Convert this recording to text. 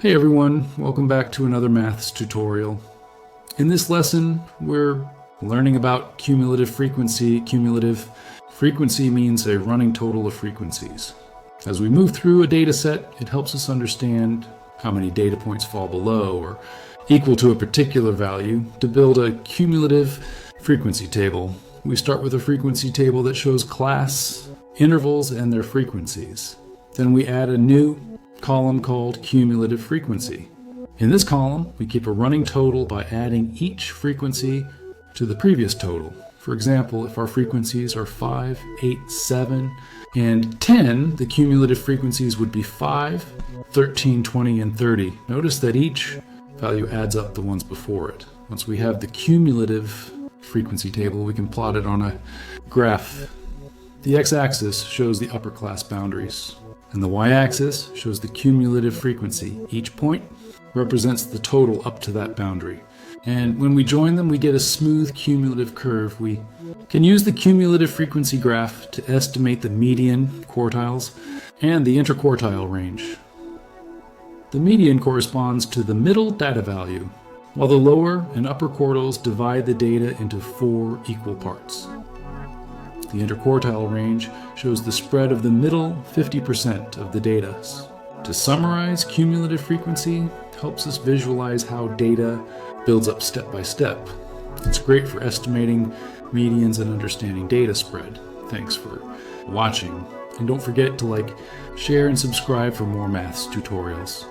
Hey everyone, welcome back to another maths tutorial. In this lesson, we're learning about cumulative frequency. Cumulative frequency means a running total of frequencies. As we move through a data set, it helps us understand how many data points fall below or equal to a particular value. To build a cumulative frequency table, we start with a frequency table that shows class, intervals, and their frequencies. Then we add a new column called cumulative frequency. In this column, we keep a running total by adding each frequency to the previous total. For example, if our frequencies are 5, 8, 7, and 10, the cumulative frequencies would be 5, 13, 20, and 30. Notice that each value adds up the ones before it. Once we have the cumulative frequency table, we can plot it on a graph. The x-axis shows the upper class boundaries, and the y-axis shows the cumulative frequency. Each point represents the total up to that boundary. And when we join them, we get a smooth cumulative curve. We can use the cumulative frequency graph to estimate the median, quartiles, and the interquartile range. The median corresponds to the middle data value, while the lower and upper quartiles divide the data into 4 equal parts. The interquartile range shows the spread of the middle 50% of the data. To summarize, cumulative frequency helps us visualize how data builds up step by step. It's great for estimating medians and understanding data spread. Thanks for watching. And don't forget to like, share, and subscribe for more maths tutorials.